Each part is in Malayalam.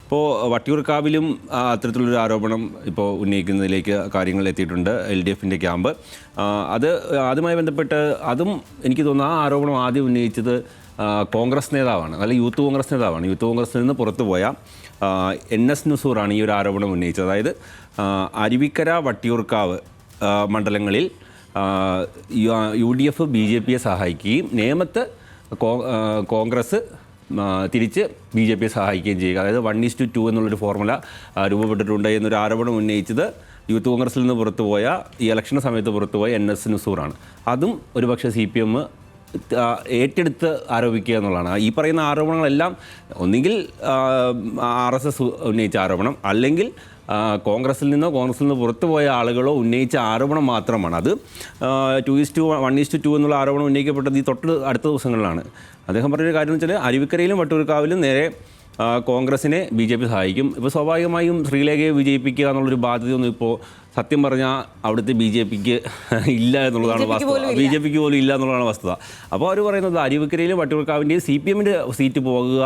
ഇപ്പോൾ വട്ടിയൂർക്കാവിലും അത്തരത്തിലുള്ളൊരു ആരോപണം ഇപ്പോൾ ഉന്നയിക്കുന്നതിലേക്ക് കാര്യങ്ങൾ എത്തിയിട്ടുണ്ട് LDFിൻ്റെ ക്യാമ്പ്. അത് അതുമായി ബന്ധപ്പെട്ട് അതും എനിക്ക് തോന്നുന്നു ആ ആരോപണം ആദ്യം ഉന്നയിച്ചത് കോൺഗ്രസ് നേതാവാണ്, അല്ലെങ്കിൽ യൂത്ത് കോൺഗ്രസ് നേതാവാണ്. യൂത്ത് കോൺഗ്രസിൽ നിന്ന് പുറത്തുപോയ NS നസൂറാണ് ഈ ഒരു ആരോപണം ഉന്നയിച്ചത്. അതായത് അരുവിക്കര വട്ടിയൂർക്കാവ് മണ്ഡലങ്ങളിൽ UDF BJPയെ സഹായിക്കുകയും നേമത്ത് കോൺഗ്രസ് തിരിച്ച് BJPയെ സഹായിക്കുകയും ചെയ്യുക. അതായത് 1:2 എന്നുള്ളൊരു ഫോർമുല രൂപപ്പെട്ടിട്ടുണ്ട് എന്നൊരു ആരോപണം ഉന്നയിച്ചത് യൂത്ത് കോൺഗ്രസിൽ നിന്ന് പുറത്തുപോയ ഈ ഇലക്ഷൻ സമയത്ത് പുറത്തുപോയ NS നസൂറാണ്. അതും ഒരുപക്ഷെ CPM ഏറ്റെടുത്ത് ആരോപിക്കുക എന്നുള്ളതാണ്. ഈ പറയുന്ന ആരോപണങ്ങളെല്ലാം ഒന്നുകിൽ RSS ഉന്നയിച്ച ആരോപണം, അല്ലെങ്കിൽ കോൺഗ്രസിൽ നിന്ന് പുറത്തുപോയ ആളുകളോ ഉന്നയിച്ച ആരോപണം മാത്രമാണ്. അത് 1:2 എന്നുള്ള ആരോപണം ഉന്നയിക്കപ്പെട്ടത് ഈ തൊട്ട് അടുത്ത ദിവസങ്ങളിലാണ്. അദ്ദേഹം പറഞ്ഞൊരു കാര്യം എന്ന് വെച്ചാൽ അരുവിക്കരയിലും വട്ടിയൂർക്കാവിലും നേരെ കോൺഗ്രസിനെ BJP സഹായിക്കും. ഇപ്പോൾ സ്വാഭാവികമായും ശ്രീലേഖയെ വിജയിപ്പിക്കുക എന്നുള്ളൊരു ബാധ്യതയൊന്നും ഇപ്പോൾ സത്യം പറഞ്ഞാൽ അവിടുത്തെ BJPക്ക് ഇല്ല എന്നുള്ളതാണ് വസ്തുത. BJPക്ക് പോലും ഇല്ല എന്നുള്ളതാണ് വസ്തുത. അപ്പോൾ അവർ പറയുന്നത് അരുവിക്കരയിലും വട്ടിയൂർക്കാവിൻ്റെയും CPMൻ്റെ സീറ്റ് പോകുക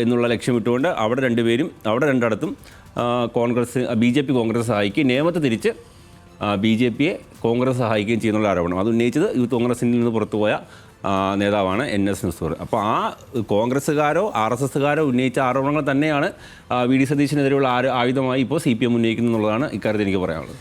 എന്നുള്ള ലക്ഷ്യമിട്ടുകൊണ്ട് അവിടെ രണ്ടിടത്തും BJP കോൺഗ്രസ് സഹായിക്കുകയും നേമത്തെ തിരിച്ച് BJPയെ കോൺഗ്രസ് സഹായിക്കുകയും ചെയ്യുന്നുള്ള ആരോപണം അത് ഉന്നയിച്ചത് യൂത്ത് കോൺഗ്രസിൽ നിന്ന് പുറത്തുപോയ നേതാവാണ് NS നസൂർ. അപ്പോൾ ആ കോൺഗ്രസ്സുകാരോ RSSകാരോ ഉന്നയിച്ച ആരോപണങ്ങൾ തന്നെയാണ് VD സതീശനെതിരെയുള്ള ആയുധമായി ഇപ്പോൾ CPM ഉന്നയിക്കുന്നു എന്നുള്ളതാണ് ഇക്കാര്യത്തിൽ എനിക്ക് പറയാനുള്ളത്.